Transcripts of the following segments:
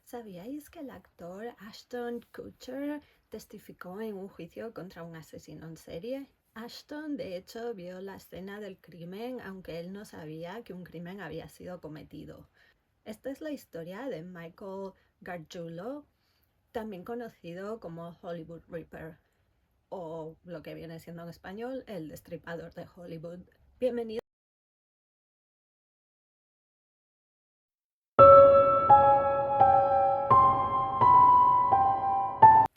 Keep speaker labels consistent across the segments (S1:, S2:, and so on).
S1: ¿Sabíais que el actor Ashton Kutcher testificó en un juicio contra un asesino en serie? Ashton, de hecho, vio la escena del crimen, aunque él no sabía que un crimen había sido cometido. Esta es la historia de Michael Gargiulo, también conocido como Hollywood Reaper, o lo que viene siendo en español, el destripador de Hollywood. Bienvenido.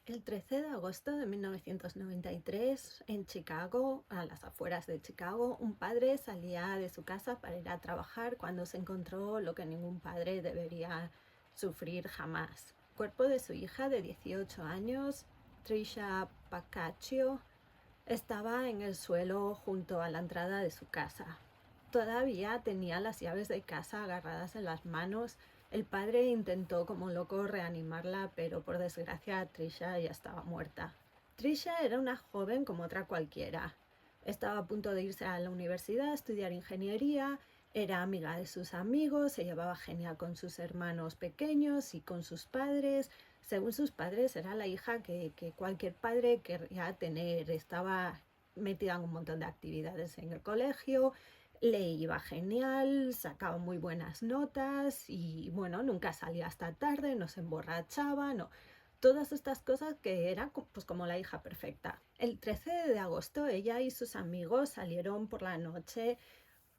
S1: El 13 de agosto de 1993, en Chicago, a las afueras de Chicago, un padre salía de su casa para ir a trabajar cuando se encontró lo que ningún padre debería sufrir jamás. El cuerpo de su hija de 18 años, Trisha Pacaccio, estaba en el suelo junto a la entrada de su casa. Todavía tenía las llaves de casa agarradas en las manos. El padre intentó como loco reanimarla, pero por desgracia Trisha ya estaba muerta. Trisha era una joven como otra cualquiera. Estaba a punto de irse a la universidad a estudiar ingeniería, era amiga de sus amigos, se llevaba genial con sus hermanos pequeños y con sus padres. Según sus padres, era la hija que cualquier padre querría tener. Estaba metida en un montón de actividades en el colegio, le iba genial, sacaba muy buenas notas y bueno, nunca salía hasta tarde, no se emborrachaba, no. Todas estas cosas que era pues como la hija perfecta. El 13 de agosto ella y sus amigos salieron por la noche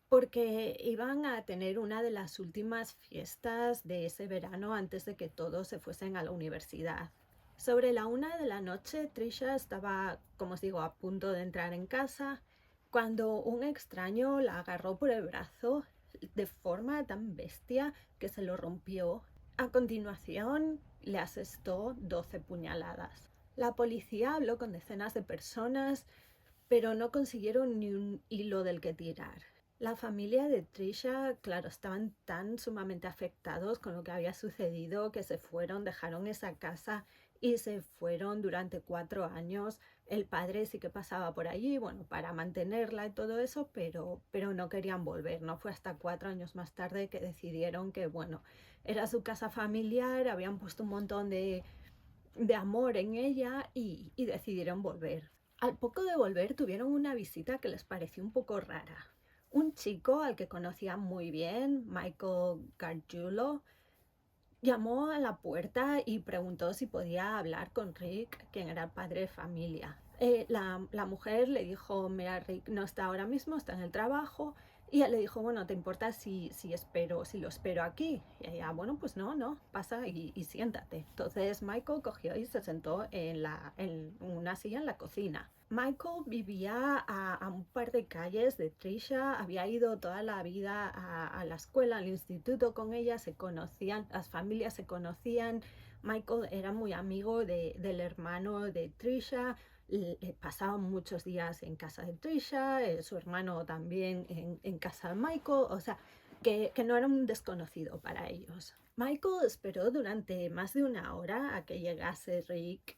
S1: porque iban a tener una de las últimas fiestas de ese verano antes de que todos se fuesen a la universidad. Sobre la 1 de la noche, Trisha estaba, como os digo, a punto de entrar en casa cuando un extraño la agarró por el brazo de forma tan bestia que se lo rompió. A continuación, le asestó 12 puñaladas. La policía habló con decenas de personas, pero no consiguieron ni un hilo del que tirar. La familia de Trisha, claro, estaban tan sumamente afectados con lo que había sucedido que se fueron, dejaron esa casa y se fueron durante 4 años. El padre sí que pasaba por allí, bueno, para mantenerla y todo eso, pero no querían volver. No fue hasta 4 años más tarde que decidieron que, bueno, era su casa familiar, habían puesto un montón de amor en ella y decidieron volver. Al poco de volver tuvieron una visita que les pareció un poco rara. Un chico al que conocían muy bien, Michael Gargiulo, llamó a la puerta y preguntó si podía hablar con Rick, quien era el padre de familia. La mujer le dijo, mira, Rick no está ahora mismo, está en el trabajo. Y él le dijo, bueno, ¿te importa si lo espero aquí? Y ella, bueno, pues no, pasa y siéntate. Entonces Michael cogió y se sentó en una silla en la cocina. Michael vivía a un par de calles de Trisha, había ido toda la vida a la escuela, al instituto con ella, se conocían, las familias se conocían. Michael era muy amigo del hermano de Trisha, pasaban muchos días en casa de Trisha, su hermano también en casa de Michael, o sea, que no era un desconocido para ellos. Michael esperó durante más de 1 hora a que llegase Rick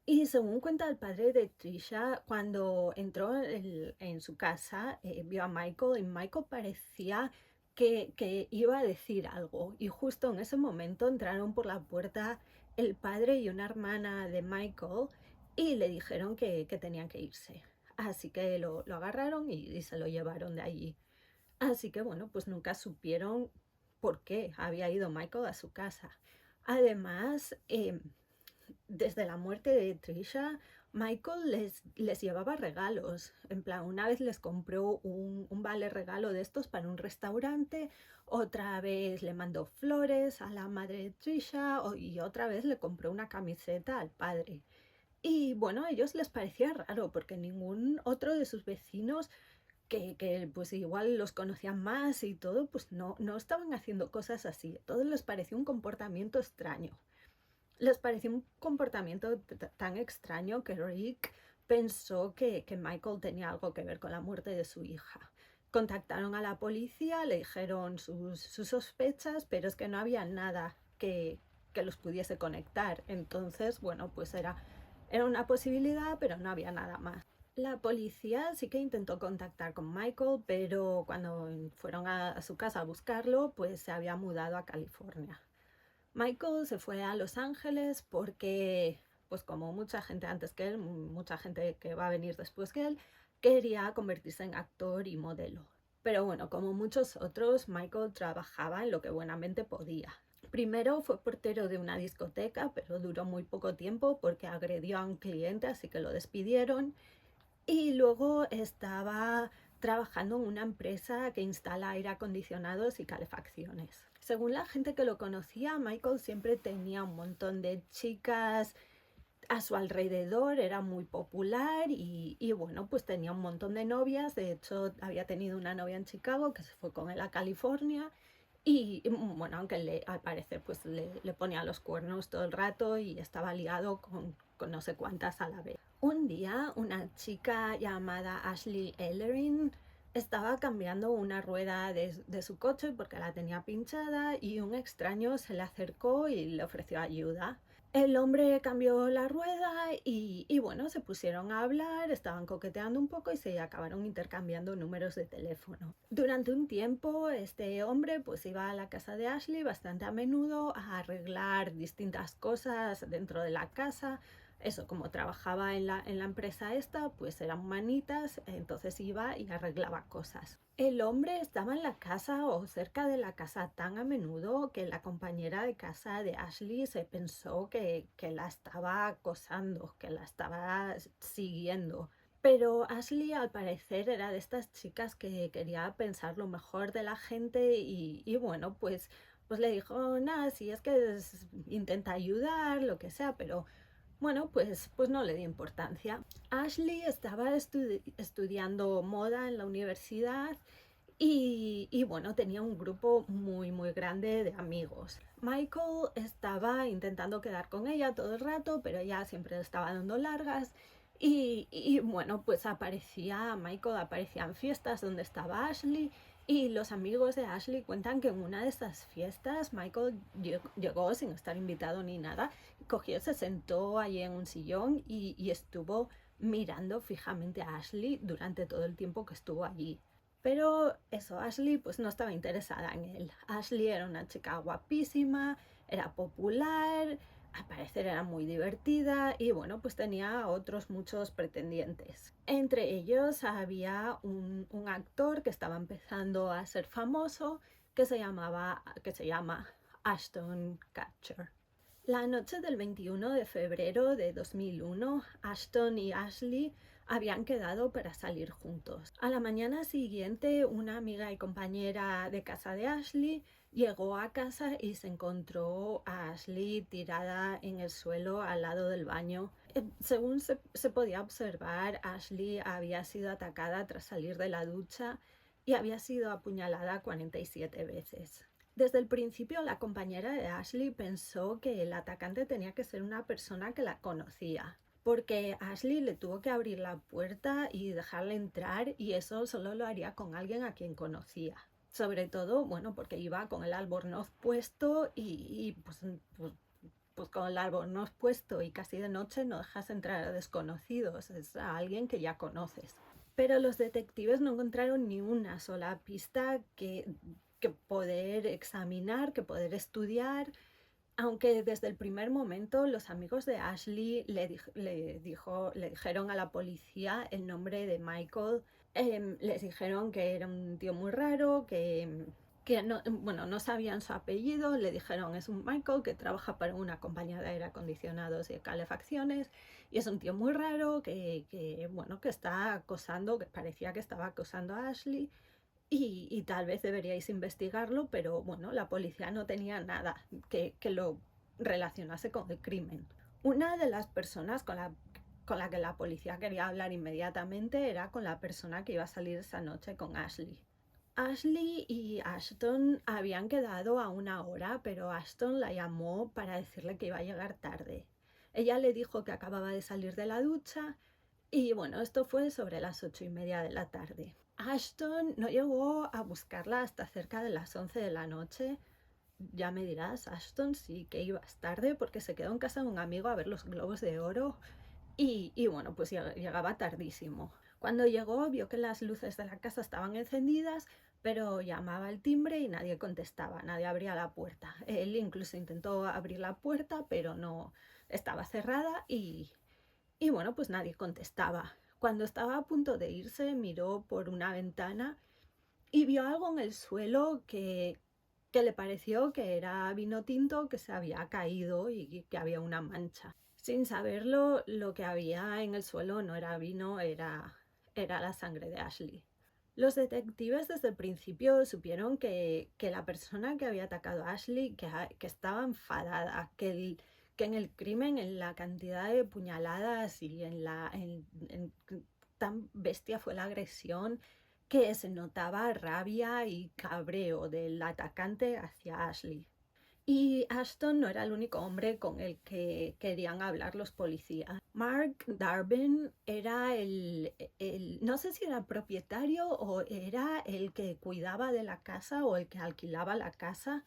S1: y según cuenta el padre de Trisha, cuando entró en su casa, vio a Michael y Michael parecía que iba a decir algo. Y justo en ese momento entraron por la puerta el padre y una hermana de Michael y le dijeron que tenían que irse. Así que lo agarraron y se lo llevaron de allí. Así que bueno, pues nunca supieron por qué había ido Michael a su casa. Además, desde la muerte de Trisha, Michael les llevaba regalos. En plan, una vez les compró un vale regalo de estos para un restaurante, otra vez le mandó flores a la madre de Trisha y otra vez le compró una camiseta al padre. Y bueno, a ellos les parecía raro porque ningún otro de sus vecinos que pues igual los conocían más y todo, pues no estaban haciendo cosas así. A todos les pareció un comportamiento extraño. Les pareció un comportamiento tan extraño que Rick pensó que Michael tenía algo que ver con la muerte de su hija. Contactaron a la policía, le dijeron sus sospechas, pero es que no había nada que los pudiese conectar. Entonces, bueno, pues era una posibilidad, pero no había nada más. La policía sí que intentó contactar con Michael, pero cuando fueron a su casa a buscarlo, pues se había mudado a California. Michael se fue a Los Ángeles porque, pues como mucha gente antes que él, mucha gente que va a venir después que él, quería convertirse en actor y modelo. Pero bueno, como muchos otros, Michael trabajaba en lo que buenamente podía. Primero fue portero de una discoteca, pero duró muy poco tiempo porque agredió a un cliente, así que lo despidieron. Y luego estaba trabajando en una empresa que instala aire acondicionados y calefacciones. Según la gente que lo conocía, Michael siempre tenía un montón de chicas a su alrededor, era muy popular y bueno, pues tenía un montón de novias. De hecho, había tenido una novia en Chicago que se fue con él a California y bueno, aunque al parecer pues le ponía los cuernos todo el rato y estaba ligado con no sé cuántas a la vez. Un día una chica llamada Ashley Ellering estaba cambiando una rueda de su coche porque la tenía pinchada y un extraño se le acercó y le ofreció ayuda. El hombre cambió la rueda y bueno, se pusieron a hablar, estaban coqueteando un poco y se acabaron intercambiando números de teléfono. Durante un tiempo este hombre pues iba a la casa de Ashley bastante a menudo a arreglar distintas cosas dentro de la casa. Eso, como trabajaba en la empresa esta, pues eran manitas, entonces iba y arreglaba cosas. El hombre estaba en la casa o cerca de la casa tan a menudo que la compañera de casa de Ashley se pensó que la estaba acosando, que la estaba siguiendo. Pero Ashley al parecer era de estas chicas que quería pensar lo mejor de la gente y bueno, pues le dijo, nada, si es que intenta ayudar, lo que sea, pero bueno, pues no le di importancia. Ashley estaba estudiando moda en la universidad y bueno, tenía un grupo muy grande de amigos. Michael estaba intentando quedar con ella todo el rato, pero ella siempre le estaba dando largas. Y bueno, pues Michael aparecía en fiestas donde estaba Ashley y los amigos de Ashley cuentan que en una de esas fiestas Michael llegó sin estar invitado ni nada, cogió, se sentó allí en un sillón y estuvo mirando fijamente a Ashley durante todo el tiempo que estuvo allí. Pero eso, Ashley pues no estaba interesada en él. Ashley era una chica guapísima, era popular, al parecer era muy divertida y bueno, pues tenía otros muchos pretendientes. Entre ellos había un actor que estaba empezando a ser famoso que se llama Ashton Kutcher. La noche del 21 de febrero de 2001, Ashton y Ashley habían quedado para salir juntos. A la mañana siguiente, una amiga y compañera de casa de Ashley llegó a casa y se encontró a Ashley tirada en el suelo al lado del baño. Según se podía observar, Ashley había sido atacada tras salir de la ducha y había sido apuñalada 47 veces. Desde el principio, la compañera de Ashley pensó que el atacante tenía que ser una persona que la conocía, porque Ashley le tuvo que abrir la puerta y dejarle entrar y eso solo lo haría con alguien a quien conocía. Sobre todo, bueno, porque iba con el albornoz puesto y pues con el albornoz puesto y casi de noche no dejas entrar a desconocidos, es a alguien que ya conoces. Pero los detectives no encontraron ni una sola pista que poder examinar, que poder estudiar, aunque desde el primer momento los amigos de Ashley le dijeron a la policía el nombre de Michael. Les dijeron que era un tío muy raro, que no, bueno, no sabían su apellido, le dijeron es un Michael que trabaja para una compañía de aire acondicionados y calefacciones y es un tío muy raro bueno, que está acosando, que parecía que estaba acosando a Ashley y tal vez deberíais investigarlo, pero bueno, la policía no tenía nada que lo relacionase con el crimen. Una de las personas con la que la policía quería hablar inmediatamente era con la persona que iba a salir esa noche con Ashley. Ashley y Ashton habían quedado a una hora, pero Ashton la llamó para decirle que iba a llegar tarde. Ella le dijo que acababa de salir de la ducha y bueno, esto fue sobre las 8:30 de la tarde. Ashton no llegó a buscarla hasta cerca de las 11 de la noche. Ya me dirás, Ashton sí que ibas tarde porque se quedó en casa de un amigo a ver los globos de oro y bueno, pues llegaba tardísimo. Cuando llegó vio que las luces de la casa estaban encendidas, pero llamaba al timbre y nadie contestaba, nadie abría la puerta. Él incluso intentó abrir la puerta, pero no, estaba cerrada y bueno, pues nadie contestaba. Cuando estaba a punto de irse, miró por una ventana y vio algo en el suelo que le pareció que era vino tinto que se había caído y que había una mancha. Sin saberlo, lo que había en el suelo no era vino, era la sangre de Ashley. Los detectives desde el principio supieron que la persona que había atacado a Ashley, que estaba enfadada, que en el crimen, en la cantidad de puñaladas y en tan bestia fue la agresión, que se notaba rabia y cabreo del atacante hacia Ashley. Y Ashton no era el único hombre con el que querían hablar los policías. Mark Darvin era no sé si era el propietario o era el que cuidaba de la casa o el que alquilaba la casa.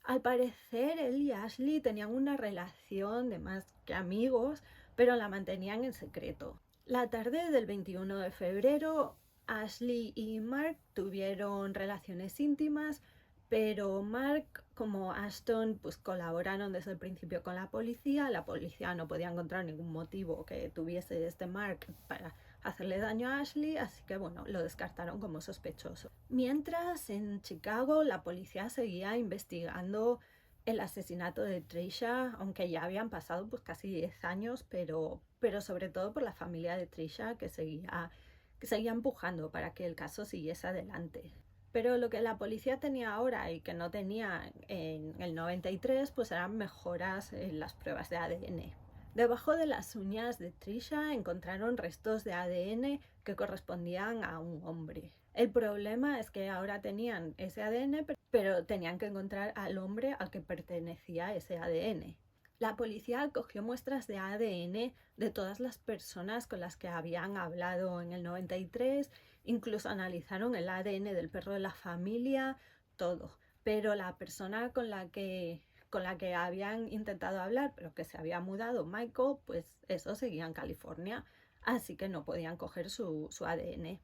S1: Al parecer, él y Ashley tenían una relación de más que amigos, pero la mantenían en secreto. La tarde del 21 de febrero, Ashley y Mark tuvieron relaciones íntimas, pero Mark, como Ashton, pues colaboraron desde el principio con la policía no podía encontrar ningún motivo que tuviese este Mark para hacerle daño a Ashley, así que bueno, lo descartaron como sospechoso. Mientras, en Chicago, la policía seguía investigando el asesinato de Trisha, aunque ya habían pasado pues casi 10 años, pero sobre todo por la familia de Trisha que seguía empujando para que el caso siguiese adelante. Pero lo que la policía tenía ahora y que no tenía en el 93, pues eran mejoras en las pruebas de ADN. Debajo de las uñas de Trisha encontraron restos de ADN que correspondían a un hombre. El problema es que ahora tenían ese ADN, pero tenían que encontrar al hombre al que pertenecía ese ADN. La policía cogió muestras de ADN de todas las personas con las que habían hablado en el 93, incluso analizaron el ADN del perro de la familia, todo. Pero la persona con la que habían intentado hablar, pero que se había mudado, Michael, pues eso seguía en California, así que no podían coger su ADN.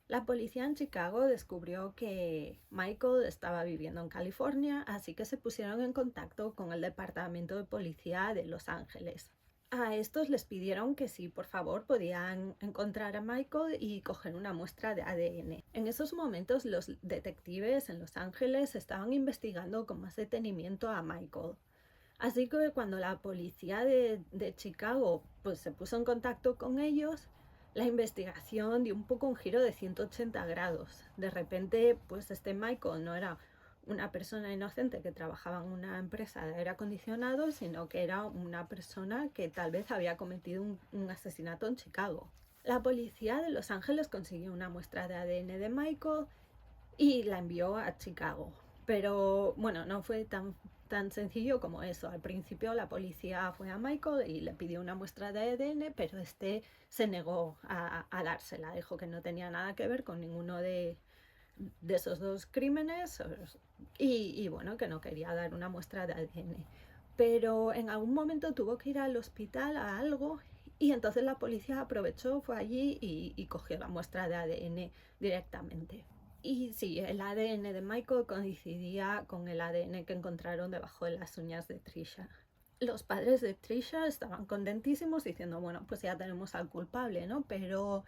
S1: La policía en Chicago descubrió que Michael estaba viviendo en California, así que se pusieron en contacto con el Departamento de Policía de Los Ángeles. A estos les pidieron que si por favor podían encontrar a Michael y coger una muestra de ADN. En esos momentos los detectives en Los Ángeles estaban investigando con más detenimiento a Michael. Así que cuando la policía de Chicago pues, se puso en contacto con ellos, la investigación dio un poco un giro de 180 grados. De repente, pues este Michael no era una persona inocente que trabajaba en una empresa de aire acondicionado, sino que era una persona que tal vez había cometido un asesinato en Chicago. La policía de Los Ángeles consiguió una muestra de ADN de Michael y la envió a Chicago. Pero bueno, no fue tan sencillo como eso. Al principio la policía fue a Michael y le pidió una muestra de ADN, pero este se negó a dársela. Dijo que no tenía nada que ver con ninguno de esos dos crímenes y bueno, que no quería dar una muestra de ADN. Pero en algún momento tuvo que ir al hospital a algo y entonces la policía aprovechó, fue allí y cogió la muestra de ADN directamente. Y sí, el ADN de Michael coincidía con el ADN que encontraron debajo de las uñas de Trisha. Los padres de Trisha estaban contentísimos diciendo, bueno, pues ya tenemos al culpable, ¿no? Pero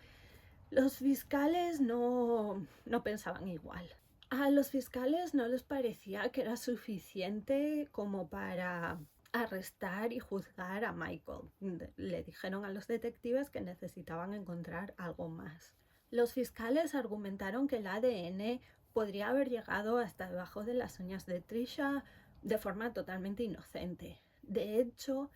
S1: los fiscales no pensaban igual. A los fiscales no les parecía que era suficiente como para arrestar y juzgar a Michael. Le dijeron a los detectives que necesitaban encontrar algo más. Los fiscales argumentaron que el ADN podría haber llegado hasta debajo de las uñas de Trisha de forma totalmente inocente. De hecho,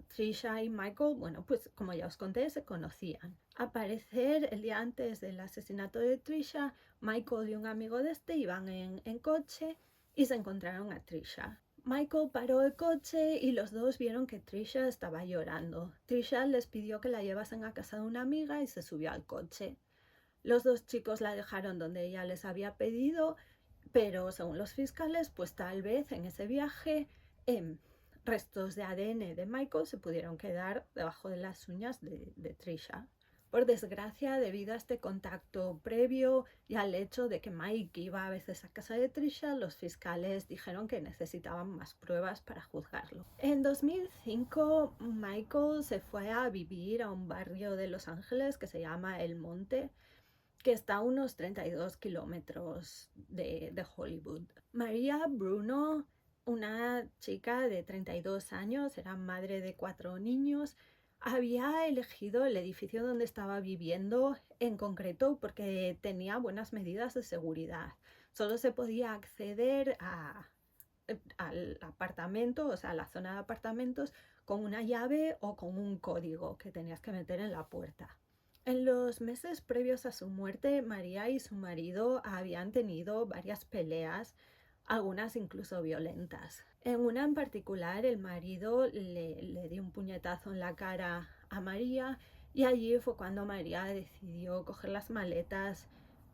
S1: Trisha y Michael, bueno, pues como ya os conté, se conocían. Al parecer, el día antes del asesinato de Trisha, Michael y un amigo de este iban en coche y se encontraron a Trisha. Michael paró el coche y los dos vieron que Trisha estaba llorando. Trisha les pidió que la llevasen a casa de una amiga y se subió al coche. Los dos chicos la dejaron donde ella les había pedido, pero según los fiscales, pues tal vez en ese viaje restos de ADN de Michael se pudieron quedar debajo de las uñas de Trisha. Por desgracia, debido a este contacto previo y al hecho de que Mike iba a veces a casa de Trisha, los fiscales dijeron que necesitaban más pruebas para juzgarlo. En 2005, Michael se fue a vivir a un barrio de Los Ángeles que se llama El Monte, que está a unos 32 kilómetros de Hollywood. María Bruno, una chica de 32 años, era madre de 4 niños, había elegido el edificio donde estaba viviendo en concreto porque tenía buenas medidas de seguridad. Solo se podía acceder al apartamento, o sea, a la zona de apartamentos, con una llave o con un código que tenías que meter en la puerta. En los meses previos a su muerte, María y su marido habían tenido varias peleas, algunas incluso violentas. En una en particular, el marido le dio un puñetazo en la cara a María y allí fue cuando María decidió coger las maletas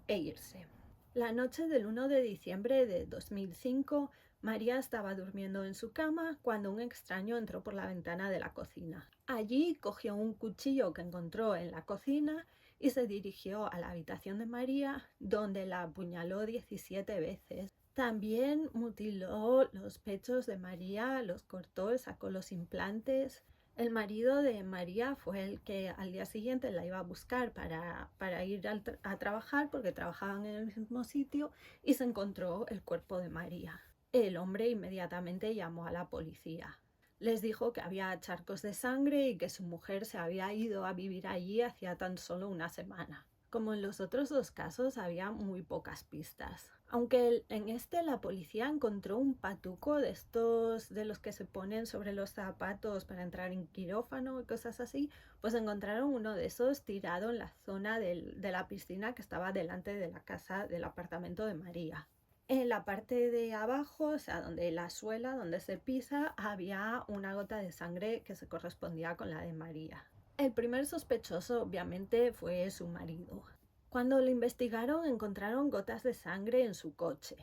S1: e irse. La noche del 1 de diciembre de 2005, María estaba durmiendo en su cama cuando un extraño entró por la ventana de la cocina. Allí cogió un cuchillo que encontró en la cocina y se dirigió a la habitación de María, donde la apuñaló 17 veces. También mutiló los pechos de María, los cortó, sacó los implantes. El marido de María fue el que al día siguiente la iba a buscar para ir a trabajar, porque trabajaban en el mismo sitio, y se encontró el cuerpo de María. El hombre inmediatamente llamó a la policía. Les dijo que había charcos de sangre y que su mujer se había ido a vivir allí hacía tan solo una semana. Como en los otros dos casos, había muy pocas pistas. Aunque en este la policía encontró un patuco de estos de los que se ponen sobre los zapatos para entrar en quirófano y cosas así, pues encontraron uno de esos tirado en la zona de la piscina que estaba delante de la casa del apartamento de María. En la parte de abajo, o sea, donde la suela, donde se pisa, había una gota de sangre que se correspondía con la de María. El primer sospechoso, obviamente, fue su marido. Cuando lo investigaron, encontraron gotas de sangre en su coche.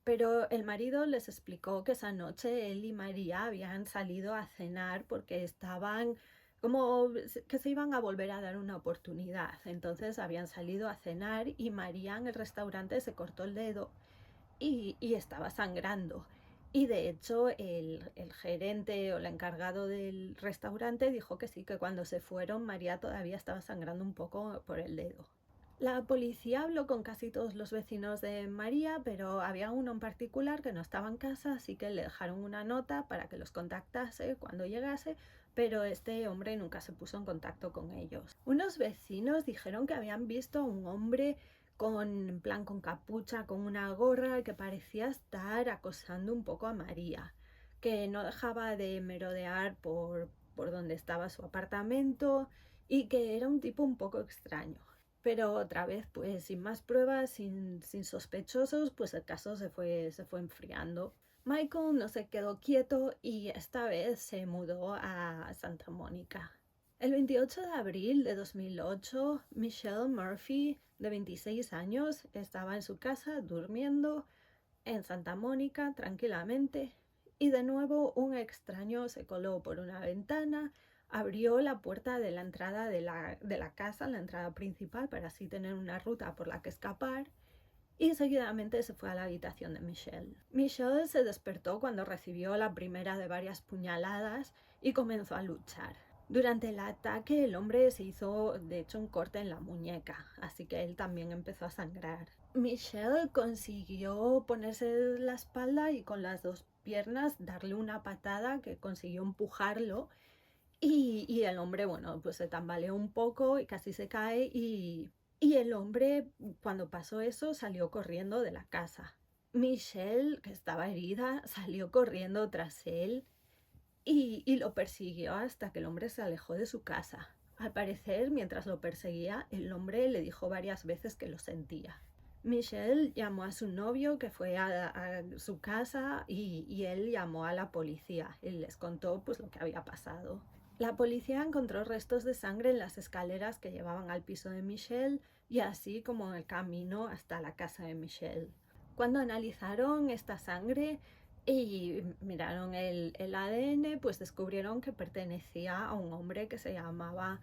S1: Pero el marido les explicó que esa noche él y María habían salido a cenar porque estaban como que se iban a volver a dar una oportunidad. Entonces habían salido a cenar y María en el restaurante se cortó el dedo y estaba sangrando. Y de hecho el gerente o el encargado del restaurante dijo que sí, que cuando se fueron María todavía estaba sangrando un poco por el dedo. La policía habló con casi todos los vecinos de María, pero había uno en particular que no estaba en casa, así que le dejaron una nota para que los contactase cuando llegase, pero este hombre nunca se puso en contacto con ellos. Unos vecinos dijeron que habían visto a un hombre en plan con capucha, con una gorra, que parecía estar acosando un poco a María, que no dejaba de merodear por donde estaba su apartamento y que era un tipo un poco extraño. Pero otra vez, pues sin más pruebas, sin sospechosos, pues el caso se fue enfriando. Michael no se quedó quieto y esta vez se mudó a Santa Mónica. El 28 de abril de 2008, Michelle Murphy, de 26 años, estaba en su casa durmiendo en Santa Mónica tranquilamente y de nuevo un extraño se coló por una ventana, abrió la puerta de la entrada de la casa, la entrada principal, para así tener una ruta por la que escapar, y seguidamente se fue a la habitación de Michelle. Michelle se despertó cuando recibió la primera de varias puñaladas y comenzó a luchar. Durante el ataque el hombre se hizo de hecho un corte en la muñeca, así que él también empezó a sangrar. Michelle consiguió ponerse de la espalda y con las dos piernas darle una patada que consiguió empujarlo y el hombre, bueno, pues se tambaleó un poco y casi se cae y el hombre, cuando pasó eso, salió corriendo de la casa. Michelle, que estaba herida, salió corriendo tras él y lo persiguió hasta que el hombre se alejó de su casa. Al parecer, mientras lo perseguía, el hombre le dijo varias veces que lo sentía. Michelle llamó a su novio, que fue a su casa, y él llamó a la policía y les contó pues lo que había pasado. La policía encontró restos de sangre en las escaleras que llevaban al piso de Michelle y así como en el camino hasta la casa de Michelle. Cuando analizaron esta sangre y miraron el ADN, pues descubrieron que pertenecía a un hombre que se llamaba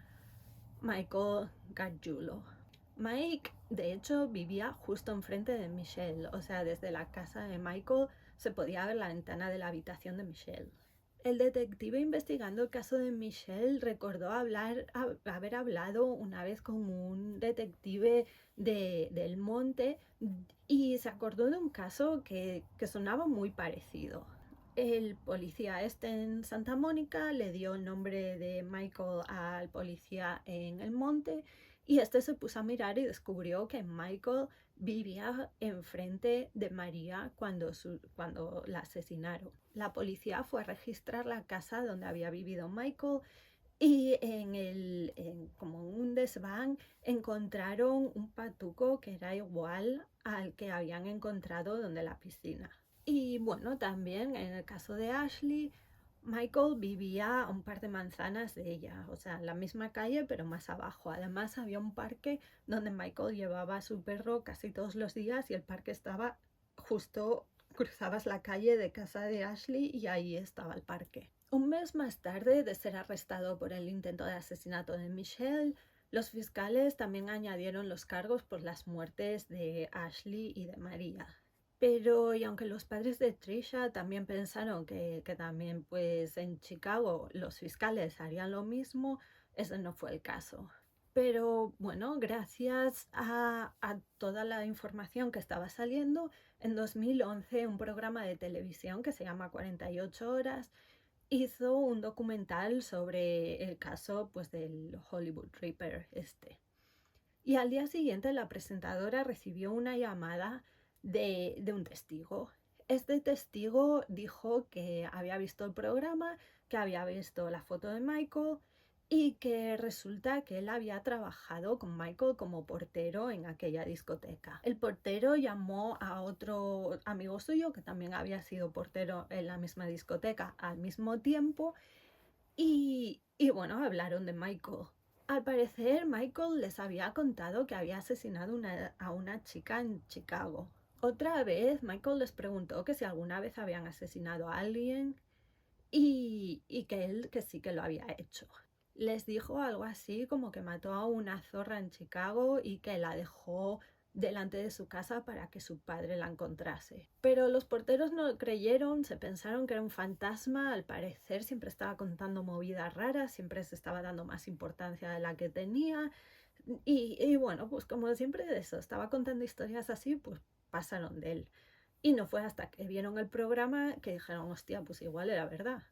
S1: Michael Gargiulo. Mike, de hecho, vivía justo enfrente de Michelle, o sea, desde la casa de Michael se podía ver la ventana de la habitación de Michelle. El detective investigando el caso de Michelle recordó haber hablado una vez con un detective del monte y se acordó de un caso que sonaba muy parecido. El policía en Santa Mónica le dio el nombre de Michael al policía en el monte y este se puso a mirar y descubrió que Michael vivía enfrente de María cuando la asesinaron. La policía fue a registrar la casa donde había vivido Michael y como un desván encontraron un patuco que era igual al que habían encontrado donde la piscina. Y bueno, también en el caso de Ashley, Michael vivía a un par de manzanas de ella, o sea, en la misma calle pero más abajo. Además había un parque donde Michael llevaba a su perro casi todos los días y el parque estaba justo, cruzabas la calle de casa de Ashley y ahí estaba el parque. Un mes más tarde de ser arrestado por el intento de asesinato de Michelle, los fiscales también añadieron los cargos por las muertes de Ashley y de María. Pero, y aunque los padres de Trisha también pensaron que también pues en Chicago los fiscales harían lo mismo, ese no fue el caso. Pero bueno, gracias a toda la información que estaba saliendo, en 2011 un programa de televisión que se llama 48 horas hizo un documental sobre el caso pues del Hollywood Reaper este. Y al día siguiente la presentadora recibió una llamada de un testigo. Este testigo dijo que había visto el programa, que había visto la foto de Michael y que resulta que él había trabajado con Michael como portero en aquella discoteca. El portero llamó a otro amigo suyo que también había sido portero en la misma discoteca al mismo tiempo y bueno, hablaron de Michael. Al parecer, Michael les había contado que había asesinado a una chica en Chicago. Otra vez, Michael les preguntó que si alguna vez habían asesinado a alguien y que él que sí que lo había hecho. Les dijo algo así como que mató a una zorra en Chicago y que la dejó delante de su casa para que su padre la encontrase. Pero los porteros no lo creyeron, se pensaron que era un fantasma, al parecer siempre estaba contando movidas raras, siempre se estaba dando más importancia de la que tenía y bueno, pues como siempre de eso, estaba contando historias así, pues pasaron de él. Y no fue hasta que vieron el programa que dijeron, hostia, pues igual era verdad.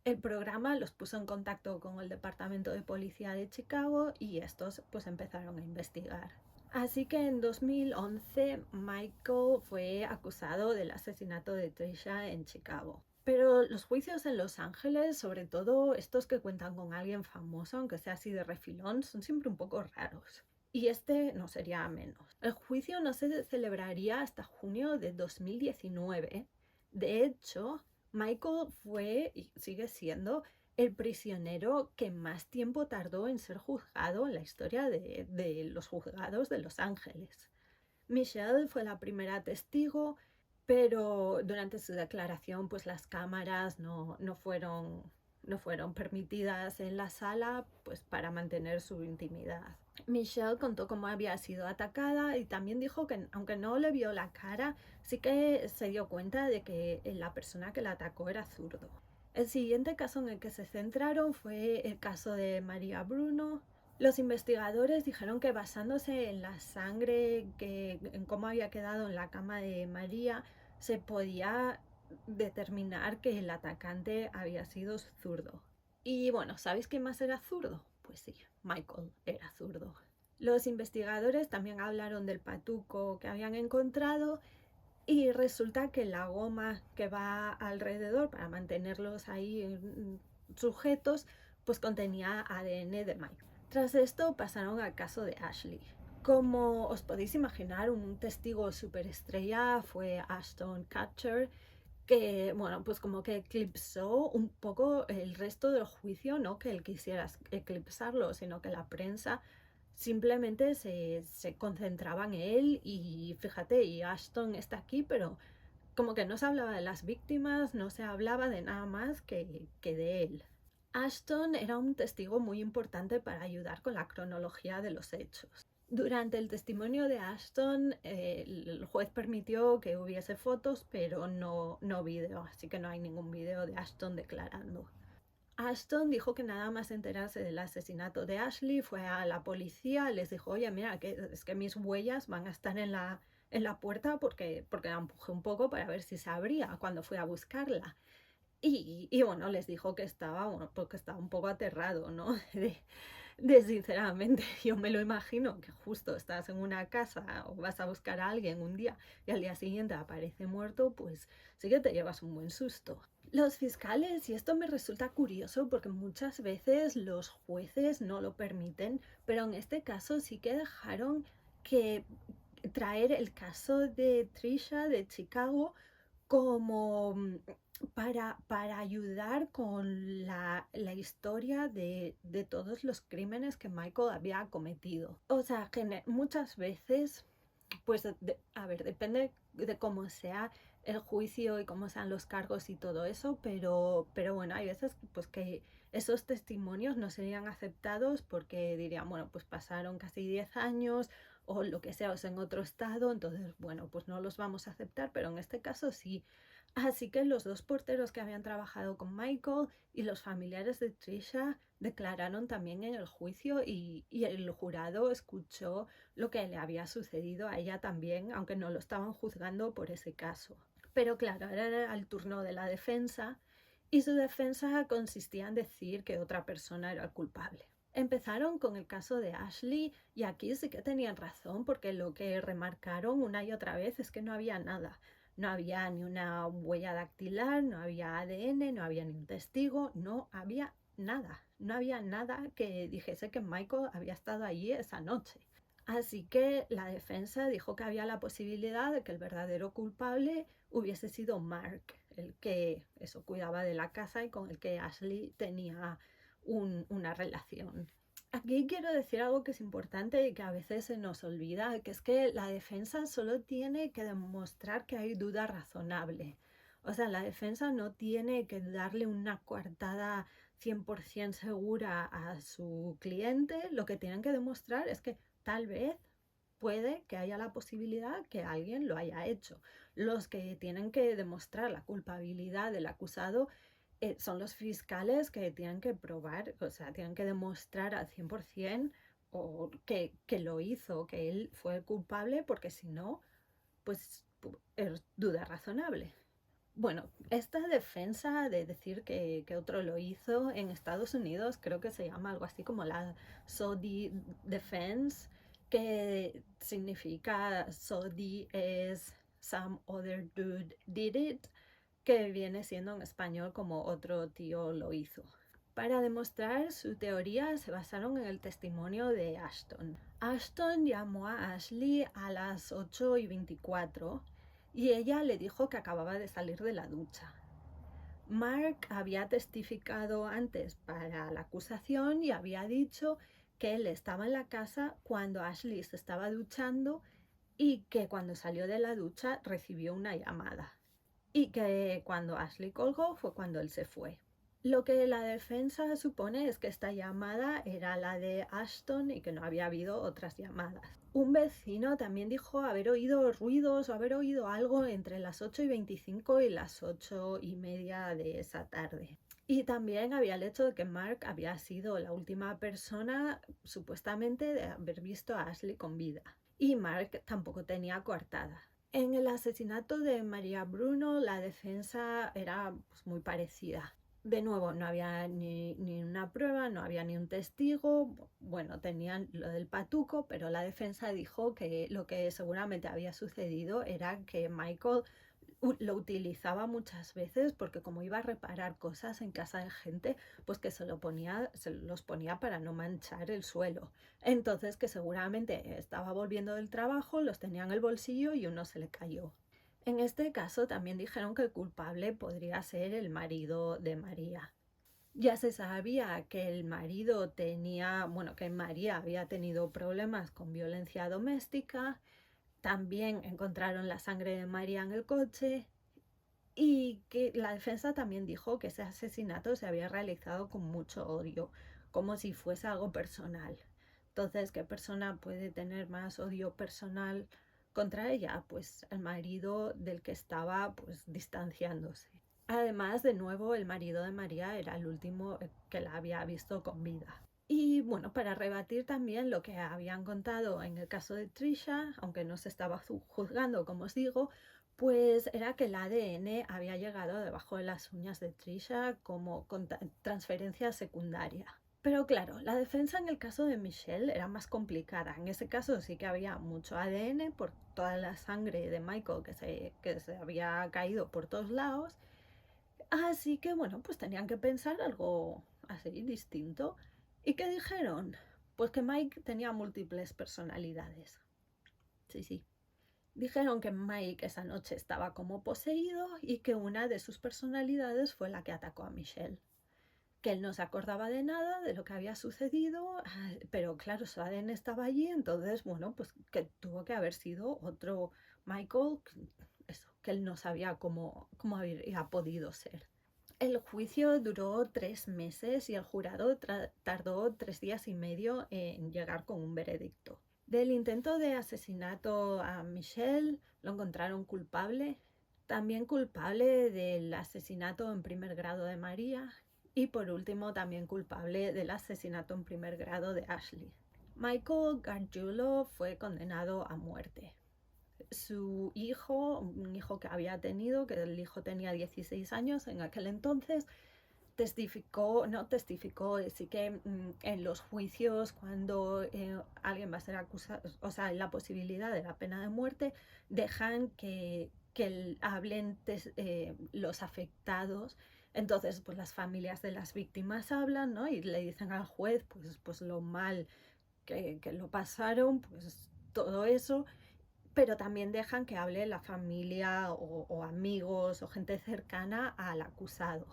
S1: El programa los puso en contacto con el Departamento de Policía de Chicago y estos pues empezaron a investigar. Así que en 2011 Michael fue acusado del asesinato de Trisha en Chicago. Pero los juicios en Los Ángeles, sobre todo estos que cuentan con alguien famoso, aunque sea así de refilón, son siempre un poco raros. Y este no sería menos. El juicio no se celebraría hasta junio de 2019. De hecho, Michael fue y sigue siendo el prisionero que más tiempo tardó en ser juzgado en la historia de los juzgados de Los Ángeles. Michelle fue la primera testigo, pero durante su declaración pues las cámaras no fueron permitidas en la sala pues para mantener su intimidad. Michelle contó cómo había sido atacada y también dijo que aunque no le vio la cara, sí que se dio cuenta de que la persona que la atacó era zurdo. El siguiente caso en el que se centraron fue el caso de María Bruno. Los investigadores dijeron que basándose en la sangre, en cómo había quedado en la cama de María, se podía determinar que el atacante había sido zurdo. Y bueno, ¿sabéis quién más era zurdo? Pues sí, Michael era zurdo. Los investigadores también hablaron del patuco que habían encontrado y resulta que la goma que va alrededor para mantenerlos ahí sujetos, pues contenía ADN de Michael. Tras esto pasaron al caso de Ashley. Como os podéis imaginar, un testigo superestrella fue Ashton Kutcher, que, bueno, pues como que eclipsó un poco el resto del juicio, no que él quisiera eclipsarlo, sino que la prensa simplemente se concentraba en él y fíjate, y Ashton está aquí, pero como que no se hablaba de las víctimas, no se hablaba de nada más que de él. Ashton era un testigo muy importante para ayudar con la cronología de los hechos. Durante el testimonio de Ashton, el juez permitió que hubiese fotos, pero no vídeo, así que no hay ningún vídeo de Ashton declarando. Ashton dijo que nada más enterarse del asesinato de Ashley fue a la policía, les dijo, oye, mira, es que mis huellas van a estar en la puerta porque la empujé un poco para ver si se abría cuando fui a buscarla. Y bueno, les dijo que estaba, bueno, porque estaba un poco aterrado, ¿no? Sinceramente, yo me lo imagino que justo estás en una casa o vas a buscar a alguien un día y al día siguiente aparece muerto, pues sí que te llevas un buen susto. Los fiscales, y esto me resulta curioso porque muchas veces los jueces no lo permiten, pero en este caso sí que dejaron que traer el caso de Trisha de Chicago como para ayudar con la historia de todos los crímenes que Michael había cometido. O sea, que muchas veces, pues, a ver, depende de cómo sea el juicio y cómo sean los cargos y todo eso, pero bueno, hay veces pues que esos testimonios no serían aceptados porque dirían, bueno, pues pasaron casi 10 años o lo que sea, o sea, en otro estado, entonces, bueno, pues no los vamos a aceptar, pero en este caso sí. Así que los dos porteros que habían trabajado con Michael y los familiares de Trisha declararon también en el juicio y el jurado escuchó lo que le había sucedido a ella también, aunque no lo estaban juzgando por ese caso. Pero claro, era el turno de la defensa y su defensa consistía en decir que otra persona era el culpable. Empezaron con el caso de Ashley y aquí sí que tenían razón porque lo que remarcaron una y otra vez es que no había nada. No había ni una huella dactilar, no había ADN, no había ni un testigo, no había nada. No había nada que dijese que Michael había estado allí esa noche. Así que la defensa dijo que había la posibilidad de que el verdadero culpable hubiese sido Mark, el que eso cuidaba de la casa y con el que Ashley tenía una relación. Aquí quiero decir algo que es importante y que a veces se nos olvida, que es que la defensa solo tiene que demostrar que hay duda razonable. O sea, la defensa no tiene que darle una coartada 100% segura a su cliente. Lo que tienen que demostrar es que tal vez puede que haya la posibilidad que alguien lo haya hecho. Los que tienen que demostrar la culpabilidad del acusado son los fiscales que tienen que probar, o sea, tienen que demostrar al 100% o que lo hizo, que él fue el culpable, porque si no, pues es duda razonable. Bueno, esta defensa de decir que otro lo hizo en Estados Unidos creo que se llama algo así como la SODI Defense, que significa SODI es Some Other Dude Did It, que viene siendo en español como otro tío lo hizo. Para demostrar su teoría se basaron en el testimonio de Ashton. Ashton llamó a Ashley a las 8:24 y ella le dijo que acababa de salir de la ducha. Mark había testificado antes para la acusación y había dicho que él estaba en la casa cuando Ashley se estaba duchando y que cuando salió de la ducha recibió una llamada y que cuando Ashley colgó fue cuando él se fue. Lo que la defensa supone es que esta llamada era la de Ashton y que no había habido otras llamadas. Un vecino también dijo haber oído ruidos o haber oído algo entre las 8:25 y las 8:30 de esa tarde. Y también había el hecho de que Mark había sido la última persona supuestamente de haber visto a Ashley con vida. Y Mark tampoco tenía coartada. En el asesinato de María Bruno la defensa era pues, muy parecida. De nuevo, no había ni una prueba, no había ni un testigo. Bueno, tenían lo del patuco, pero la defensa dijo que lo que seguramente había sucedido era que Michael lo utilizaba muchas veces porque como iba a reparar cosas en casa de gente, pues que se los ponía para no manchar el suelo. Entonces que seguramente estaba volviendo del trabajo, los tenía en el bolsillo y uno se le cayó. En este caso también dijeron que el culpable podría ser el marido de María. Ya se sabía que el marido tenía, bueno, que María había tenido problemas con violencia doméstica. También encontraron la sangre de María en el coche y que la defensa también dijo que ese asesinato se había realizado con mucho odio, como si fuese algo personal. Entonces, ¿qué persona puede tener más odio personal contra ella? Pues el marido del que estaba pues distanciándose. Además, de nuevo, el marido de María era el último que la había visto con vida. Y bueno, para rebatir también lo que habían contado en el caso de Trisha, aunque no se estaba juzgando, como os digo, pues era que el ADN había llegado debajo de las uñas de Trisha como con transferencia secundaria. Pero claro, la defensa en el caso de Michelle era más complicada. En ese caso sí que había mucho ADN por toda la sangre de Michael que se había caído por todos lados. Así que bueno, pues tenían que pensar algo así distinto. ¿Y qué dijeron? Pues que Mike tenía múltiples personalidades. Sí, sí. Dijeron que Mike esa noche estaba como poseído y que una de sus personalidades fue la que atacó a Michelle. Que él no se acordaba de nada de lo que había sucedido, pero claro, su ADN estaba allí, entonces, bueno, pues que tuvo que haber sido otro Michael, eso, que él no sabía cómo había podido ser. El juicio duró 3 meses y el jurado tardó 3 días y medio en llegar con un veredicto. Del intento de asesinato a Michelle lo encontraron culpable, también culpable del asesinato en primer grado de María y por último también culpable del asesinato en primer grado de Ashley. Michael Gargiulo fue condenado a muerte. Su hijo, un hijo que había tenido, que el hijo tenía 16 años en aquel entonces, sí que en los juicios cuando alguien va a ser acusado, o sea, en la posibilidad de la pena de muerte, dejan que hablen los afectados. Entonces, pues las familias de las víctimas hablan, ¿no? Y le dicen al juez, pues lo mal que lo pasaron, pues todo eso, pero también dejan que hable la familia o amigos o gente cercana al acusado.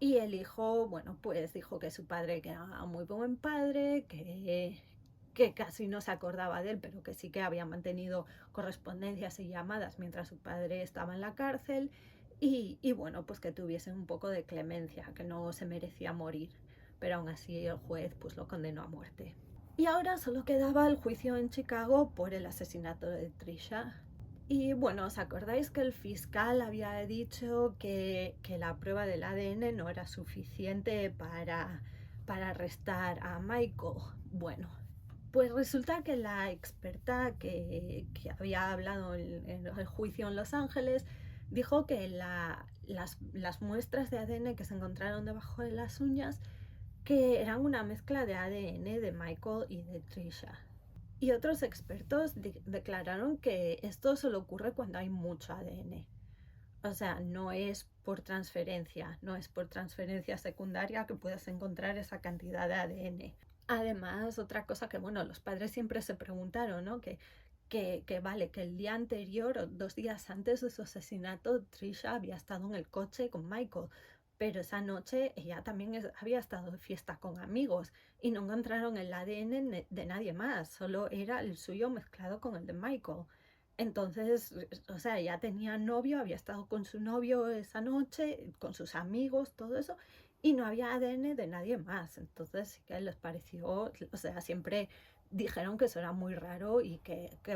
S1: Y el hijo, bueno, pues dijo que su padre que era muy buen padre, que casi no se acordaba de él, pero que sí que había mantenido correspondencias y llamadas mientras su padre estaba en la cárcel. Y bueno, pues que tuviesen un poco de clemencia, que no se merecía morir. Pero aún así el juez pues lo condenó a muerte. Y ahora solo quedaba el juicio en Chicago por el asesinato de Trisha. Y bueno, ¿os acordáis que el fiscal había dicho que la prueba del ADN no era suficiente para arrestar a Michael? Bueno, pues resulta que la experta que había hablado en el juicio en Los Ángeles dijo que las muestras de ADN que se encontraron debajo de las uñas que eran una mezcla de ADN de Michael y de Trisha. Y otros expertos declararon que esto solo ocurre cuando hay mucho ADN. O sea, no es por transferencia, no es por transferencia secundaria que puedas encontrar esa cantidad de ADN. Además, otra cosa que, bueno, los padres siempre se preguntaron, ¿no? Que vale, que el día anterior o 2 días antes de su asesinato, Trisha había estado en el coche con Michael, pero esa noche ella también había estado de fiesta con amigos y no encontraron el ADN de nadie más, solo era el suyo mezclado con el de Michael. Entonces, o sea, ella tenía novio, había estado con su novio esa noche, con sus amigos, todo eso, y no había ADN de nadie más. Entonces, sí que les pareció, o sea, siempre dijeron que eso era muy raro y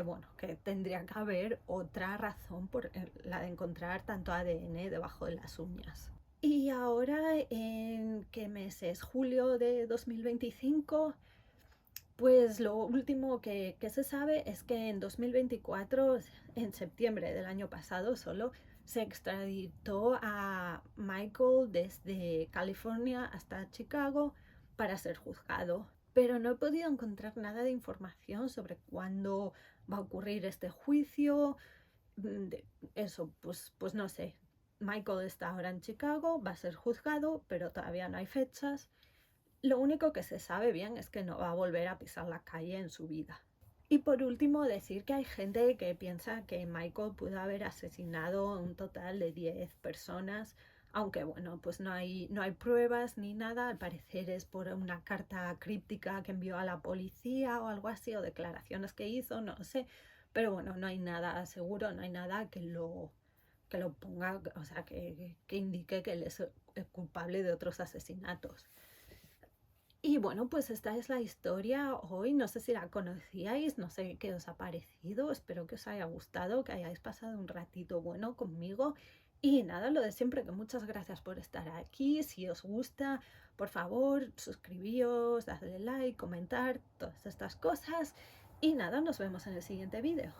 S1: bueno, que tendría que haber otra razón por la de encontrar tanto ADN debajo de las uñas. Y ahora, ¿en qué mes es? Julio de 2025. Pues lo último que se sabe es que en 2024, en septiembre del año pasado solo, se extraditó a Michael desde California hasta Chicago para ser juzgado. Pero no he podido encontrar nada de información sobre cuándo va a ocurrir este juicio. Eso, pues no sé. Michael está ahora en Chicago, va a ser juzgado, pero todavía no hay fechas. Lo único que se sabe bien es que no va a volver a pisar la calle en su vida. Y por último, decir que hay gente que piensa que Michael pudo haber asesinado a un total de 10 personas, aunque bueno, pues no hay pruebas ni nada. Al parecer es por una carta críptica que envió a la policía o algo así, o declaraciones que hizo, no sé. Pero bueno, no hay nada seguro, no hay nada que lo ponga, o sea, que indique que él es culpable de otros asesinatos. Y bueno, pues esta es la historia hoy. No sé si la conocíais, no sé qué os ha parecido. Espero que os haya gustado, que hayáis pasado un ratito bueno conmigo. Y nada, lo de siempre, que muchas gracias por estar aquí. Si os gusta, por favor, suscribíos, dadle like, comentar, todas estas cosas. Y nada, nos vemos en el siguiente vídeo.